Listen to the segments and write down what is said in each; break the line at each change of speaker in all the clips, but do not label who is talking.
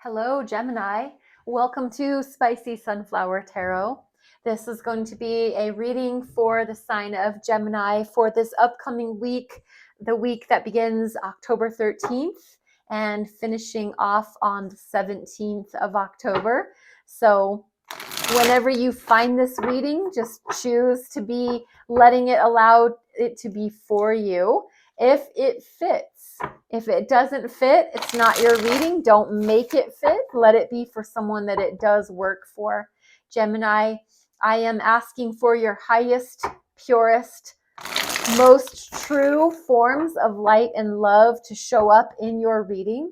Hello, Gemini. Welcome to Spicy Sunflower Tarot. This is going to be a reading for the sign of Gemini for this upcoming week, the week that begins October 13th and finishing off on the 17th of October. So whenever you find this reading, just choose to be allow it to be for you. If it fits, if it doesn't fit, it's not your reading. Don't make it fit. Let it be for someone that it does work for. Gemini, I am asking for your highest, purest, most true forms of light and love to show up in your reading.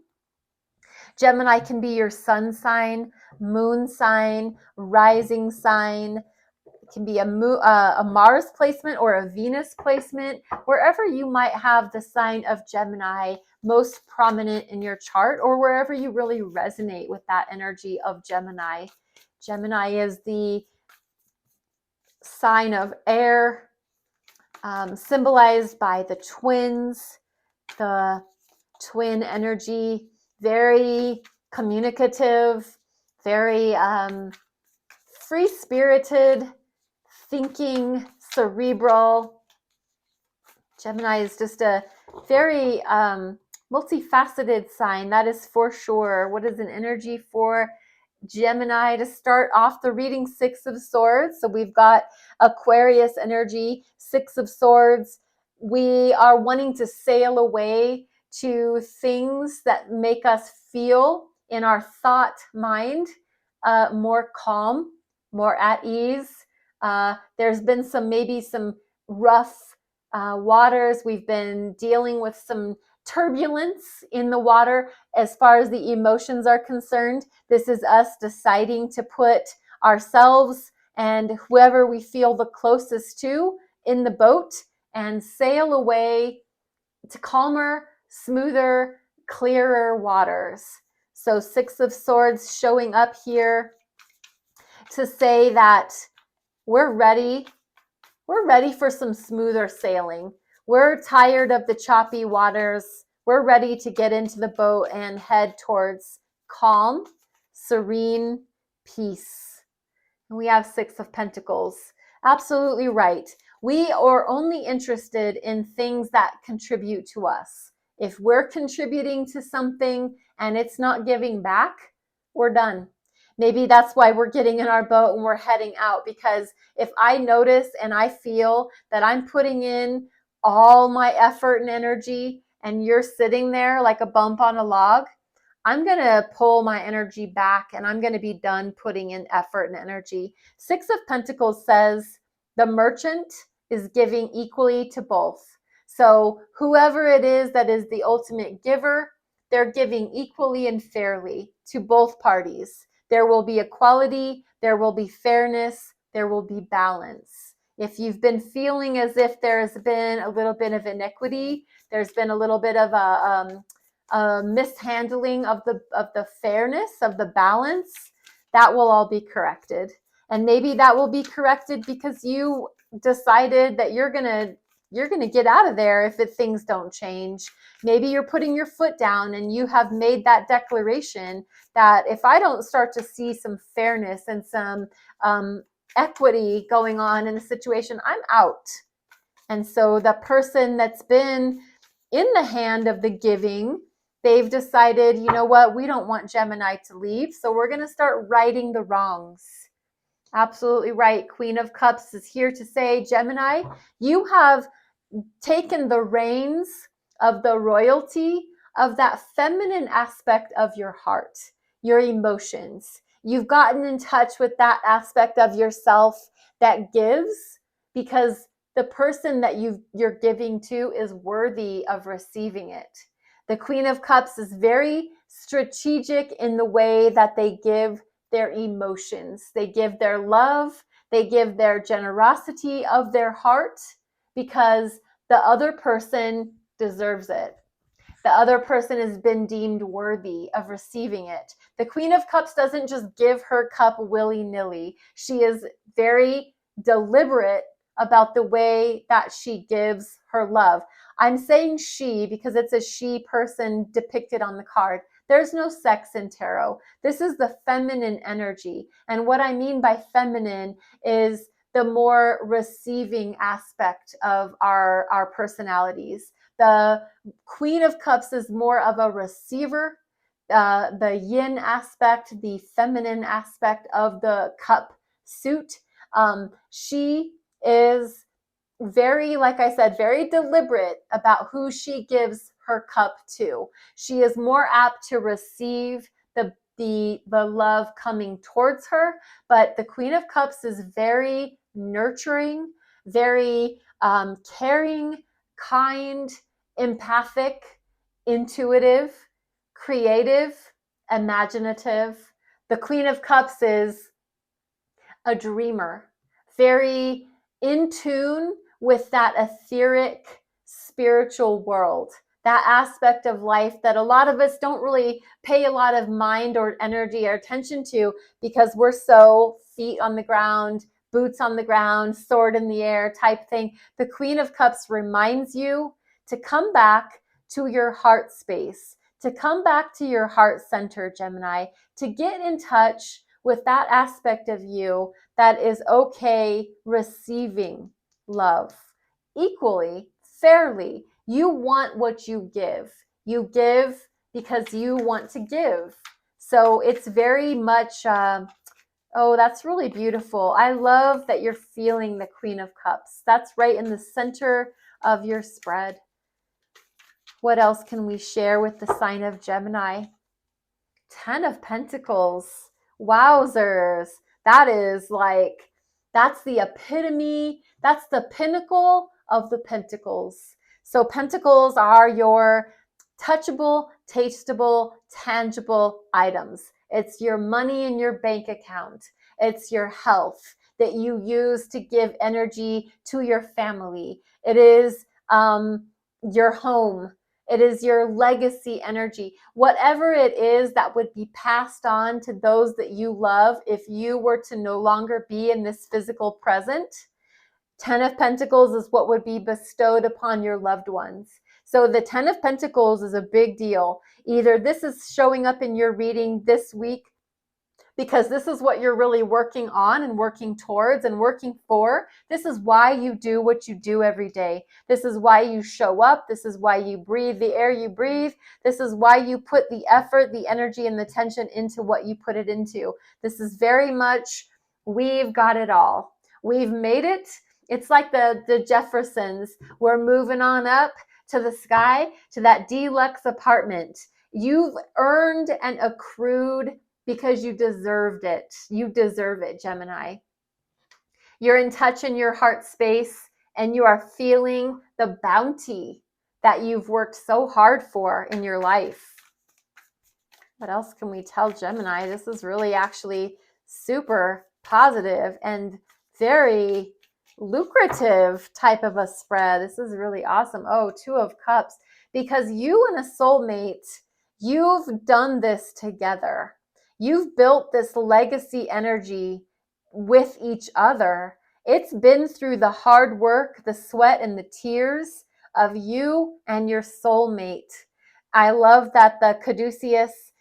Gemini can be your sun sign, moon sign, rising sign. It can be a Mars placement or a Venus placement, wherever you might have the sign of Gemini most prominent in your chart, or wherever you really resonate with that energy of Gemini. Gemini is the sign of air, symbolized by the twins, the twin energy, very communicative, very free-spirited, thinking, cerebral. Gemini is just a very multifaceted sign, that is for sure. What is an energy for Gemini to start off the reading? Six of Swords. So we've got Aquarius energy, Six of Swords. We are wanting to sail away to things that make us feel in our thought mind more calm, more at ease. There's been maybe some rough waters. We've been dealing with some turbulence in the water as far as the emotions are concerned. This is us deciding to put ourselves and whoever we feel the closest to in the boat and sail away to calmer, smoother, clearer waters. So Six of Swords showing up here to say that we're ready. We're ready for some smoother sailing. We're tired of the choppy waters. We're ready to get into the boat and head towards calm, serene peace. And we have Six of Pentacles. Absolutely right. We are only interested in things that contribute to us. If we're contributing to something and it's not giving back, we're done. Maybe that's why we're getting in our boat and we're heading out, because if I notice and I feel that I'm putting in all my effort and energy and you're sitting there like a bump on a log, I'm going to pull my energy back and I'm going to be done putting in effort and energy. Six of Pentacles says the merchant is giving equally to both. So whoever it is that is the ultimate giver, they're giving equally and fairly to both parties. There will be equality, there will be fairness, there will be balance. If you've been feeling as if there's been a little bit of inequity, there's been a little bit of a mishandling of the fairness, of the balance, that will all be corrected. And maybe that will be corrected because you decided that you're gonna get out of there if things don't change. Maybe you're putting your foot down and you have made that declaration that if I don't start to see some fairness and some equity going on in the situation, I'm out. And so the person that's been in the hand of the giving, they've decided, you know what, we don't want Gemini to leave, so we're going to start righting the wrongs. Absolutely right. Queen of Cups is here to say, Gemini, you have taken the reins of the royalty of that feminine aspect of your heart, your emotions. You've gotten in touch with that aspect of yourself that gives, because the person that you're giving to is worthy of receiving it. The Queen of Cups is very strategic in the way that they give their emotions. They give their love, they give their generosity of their heart, because the other person deserves it. The other person has been deemed worthy of receiving it. The Queen of Cups doesn't just give her cup willy-nilly. She is very deliberate about the way that she gives her love. I'm saying she because it's a she person depicted on the card. There's no sex in tarot. This is the feminine energy. And what I mean by feminine is the more receiving aspect of our personalities. The Queen of Cups is more of a receiver. The yin aspect, the feminine aspect of the cup suit. She is very, like I said, very deliberate about who she gives her cup to. She is more apt to receive the love coming towards her, but the Queen of Cups is very nurturing, very caring, kind, empathic, intuitive, creative, imaginative. The Queen of Cups is a dreamer, very in tune with that etheric spiritual world, that aspect of life that a lot of us don't really pay a lot of mind or energy or attention to because we're so feet on the ground, boots on the ground, sword in the air type thing. The Queen of Cups reminds you to come back to your heart space, to come back to your heart center, Gemini, to get in touch with that aspect of you that is okay receiving love equally, fairly. You want what you give. You give because you want to give. So it's very much, oh, that's really beautiful. I love that you're feeling the Queen of Cups. That's right in the center of your spread. What else can we share with the sign of Gemini? 10 of Pentacles. Wowzers. That is like, that's the epitome, that's the pinnacle of the pentacles. So pentacles are your touchable, tasteable, tangible items. It's your money in your bank account. It's your health that you use to give energy to your family. It is your home. It is your legacy energy. Whatever it is that would be passed on to those that you love if you were to no longer be in this physical present. 10 of Pentacles is what would be bestowed upon your loved ones. So the 10 of Pentacles is a big deal. Either this is showing up in your reading this week because this is what you're really working on and working towards and working for. This is why you do what you do every day. This is why you show up. This is why you breathe the air you breathe. This is why you put the effort, the energy, and the tension into what you put it into. This is very much, we've got it all. We've made it. It's like the Jeffersons. We're moving on up to the sky, to that deluxe apartment. You've earned and accrued because you deserved it. You deserve it, Gemini. You're in touch in your heart space and you are feeling the bounty that you've worked so hard for in your life. What else can we tell Gemini? This is really actually super positive and very lucrative type of a spread. This is really awesome. Oh, 2 of Cups. Because you and a soulmate, you've done this together. You've built this legacy energy with each other. It's been through the hard work, the sweat, and the tears of you and your soulmate. I love that the caduceus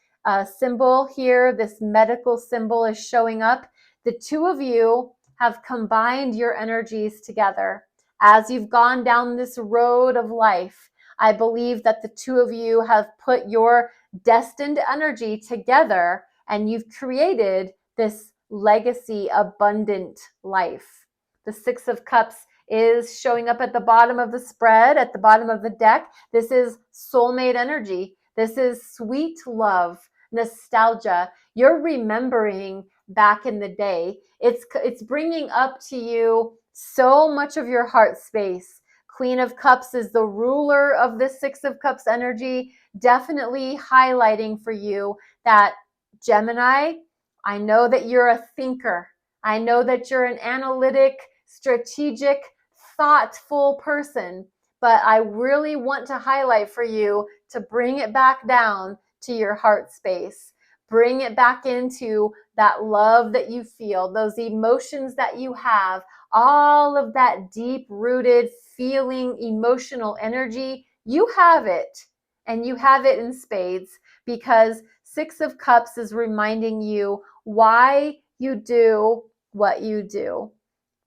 symbol here, this medical symbol, is showing up. The 2 of you have combined your energies together. As you've gone down this road of life, I believe that the 2 of you have put your destined energy together and you've created this legacy abundant life. The 6 of Cups is showing up at the bottom of the spread, at the bottom of the deck. This is soulmate energy. This is sweet love, nostalgia. You're remembering back in the day. It's bringing up to you so much of your heart space. Queen of Cups is the ruler of the 6 of Cups energy, definitely highlighting for you that Gemini, I know that you're a thinker. I know that you're an analytic, strategic, thoughtful person, but I really want to highlight for you to bring it back down to your heart space. Bring it back into that love that you feel, those emotions that you have, all of that deep-rooted feeling, emotional energy. You have it, and you have it in spades. because Six of Cups is reminding you why you do what you do.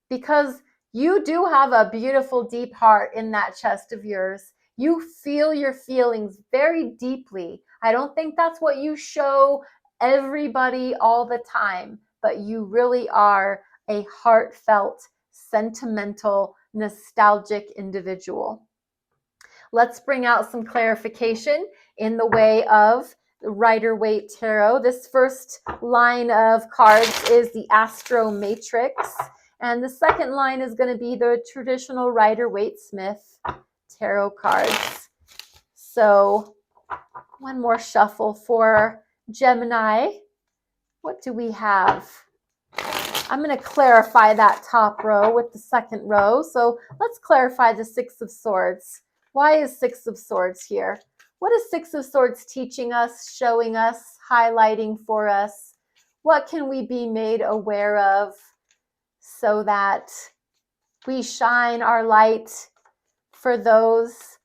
Because you do have a beautiful, deep heart in that chest of yours. You feel your feelings very deeply. I don't think that's what you show everybody all the time, but you really are a heartfelt, sentimental, nostalgic individual. Let's bring out some clarification in the way of Rider-Waite Tarot. This first line of cards is the Astro Matrix, and the second line is going to be the traditional Rider-Waite Smith tarot cards. So one more shuffle for Gemini. What do we have? I'm going to clarify that top row with the second row. So let's clarify the Six of Swords. Why is Six of Swords here? What is Six of Swords teaching us, showing us, highlighting for us? What can we be made aware of so that we shine our light for those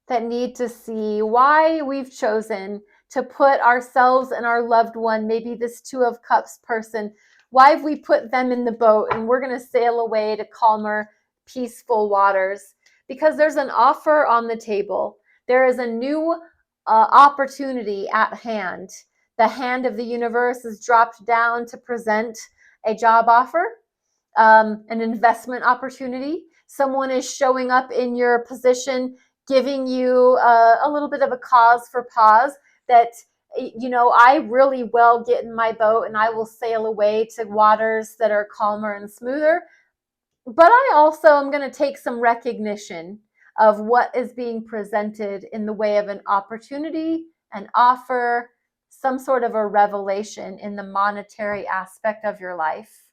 that need to see why we've chosen to put ourselves and our loved one, maybe this Two of Cups person, why have we put them in the boat and we're going to sail away to calmer, peaceful waters? Because there's an offer on the table. There is a new opportunity at hand. The hand of the universe is dropped down to present a job offer, an investment opportunity. Someone is showing up in your position, giving you a little bit of a cause for pause that, you know, I really will get in my boat and I will sail away to waters that are calmer and smoother. But I also am going to take some recognition of what is being presented in the way of an opportunity, an offer, some sort of a revelation in the monetary aspect of your life.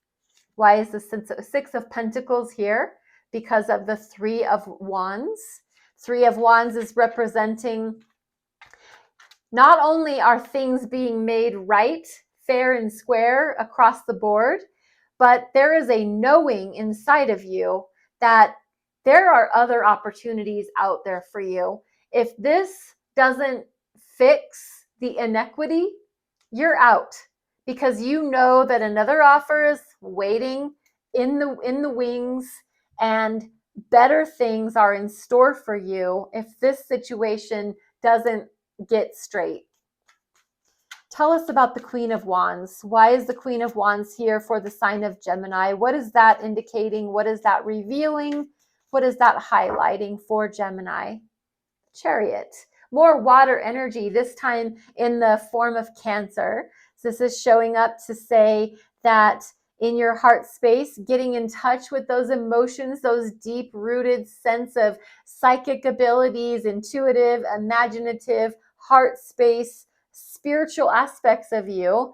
Why is the Six of Pentacles here? Because of the Three of Wands. Three of Wands is representing not only are things being made right, fair and square across the board, but there is a knowing inside of you that there are other opportunities out there for you. If this doesn't fix the inequity, you're out, because you know that another offer is waiting in the wings, and better things are in store for you if this situation doesn't get straight. Tell us about the Queen of Wands. Why is the Queen of Wands here for the sign of Gemini? What is that indicating? What is that revealing? What is that highlighting for Gemini? Chariot. More water energy, this time in the form of Cancer. So this is showing up to say that in your heart space, getting in touch with those emotions, those deep-rooted sense of psychic abilities, intuitive, imaginative, heart space, spiritual aspects of you.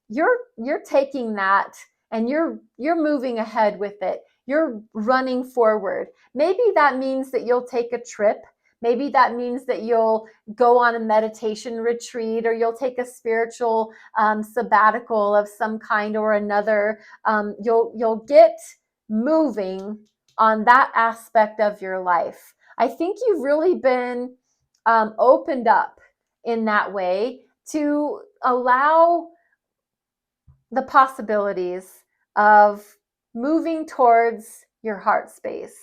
You're taking that and you're moving ahead with it. You're running forward. Maybe that means that you'll take a trip. Maybe that means that you'll go on a meditation retreat, or you'll take a spiritual sabbatical of some kind or another. You'll get moving on that aspect of your life. I think you've really been opened up in that way to allow the possibilities of moving towards your heart space.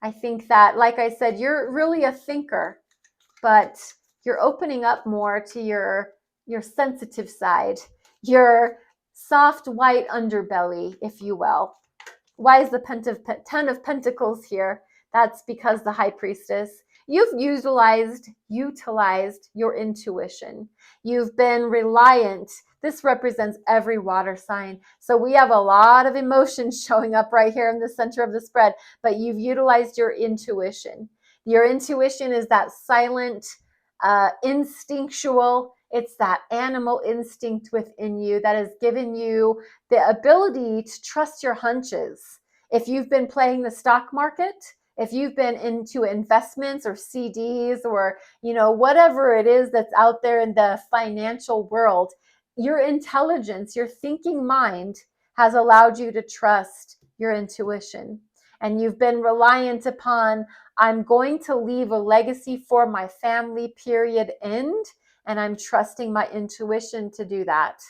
I think that, like I said, you're really a thinker, but you're opening up more to your sensitive side, your soft white underbelly, if you will. Why is the Ten of Pentacles here? That's because the High Priestess, you've utilized your intuition. You've been reliant. This represents every water sign. So we have a lot of emotions showing up right here in the center of the spread, but you've utilized your intuition. Your intuition is that silent, instinctual, it's that animal instinct within you that has given you the ability to trust your hunches. If you've been playing the stock market, if you've been into investments or CDs or, whatever it is that's out there in the financial world, your intelligence, your thinking mind has allowed you to trust your intuition. And you've been reliant upon, I'm going to leave a legacy for my family, period, end. and I'm trusting my intuition to do that.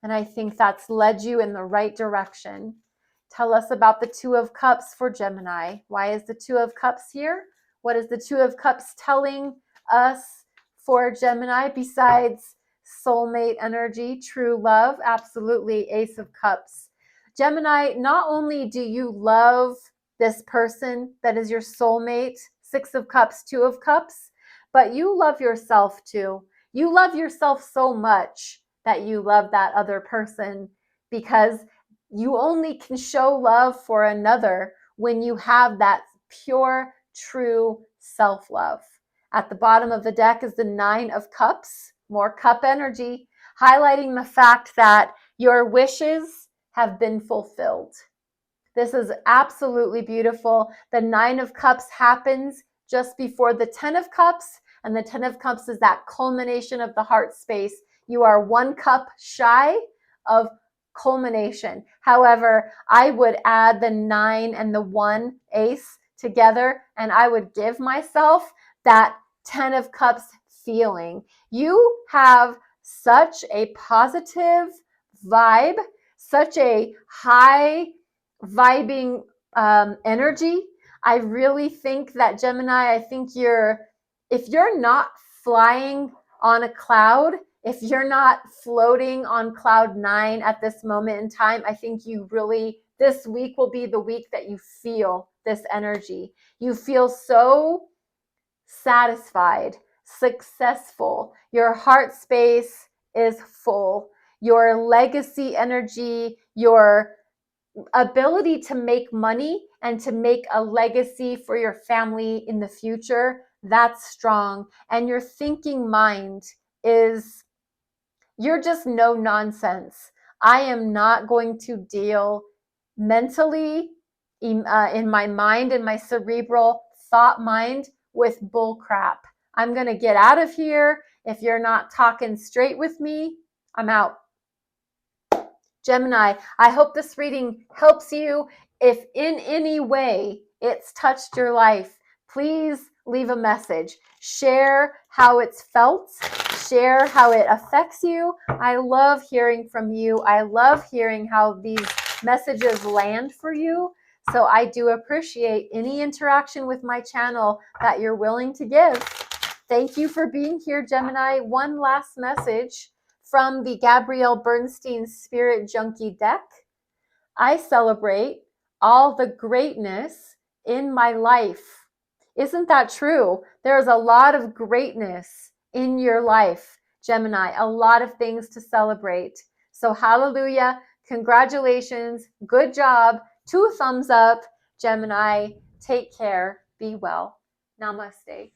And I think that's led you in the right direction. Tell us about the Two of Cups for Gemini. Why is the Two of Cups here? What is the Two of Cups telling us for Gemini besides soulmate energy, true love? Absolutely, Ace of Cups. Gemini, not only do you love this person that is your soulmate, Six of Cups, Two of Cups, but you love yourself too. You love yourself so much that you love that other person, because you only can show love for another when you have that pure, true self-love. At the bottom of the deck is the Nine of Cups, more cup energy, highlighting the fact that your wishes have been fulfilled. This is absolutely beautiful. The Nine of Cups happens just before the 10 of Cups, and the 10 of Cups is that culmination of the heart space. You are one cup shy of culmination. However, I would add the 9 and the 1 ace together, and I would give myself that 10 of Cups feeling. You have such a positive vibe, such a high vibing energy. I really think that Gemini, I think if you're not flying on a cloud, if you're not floating on cloud 9 at this moment in time, I think you really, this week will be the week that you feel this energy. You feel so satisfied, successful. Your heart space is full. Your legacy energy, your ability to make money and to make a legacy for your family in the future, that's strong. And your thinking mind is, you're just no nonsense. I am not going to deal mentally in my mind, in my cerebral thought mind, with bull crap. I'm going to get out of here. If you're not talking straight with me, I'm out. Gemini, I hope this reading helps you. If in any way it's touched your life, please leave a message. Share how it's felt. Share how it affects you. I love hearing from you. I love hearing how these messages land for you. So I do appreciate any interaction with my channel that you're willing to give. Thank you for being here, Gemini. One last message from the Gabrielle Bernstein Spirit Junkie deck. I celebrate all the greatness in my life. Isn't that true? There's a lot of greatness in your life, Gemini, a lot of things to celebrate. So hallelujah, congratulations, good job, 2 thumbs up, Gemini. Take care, be well. Namaste.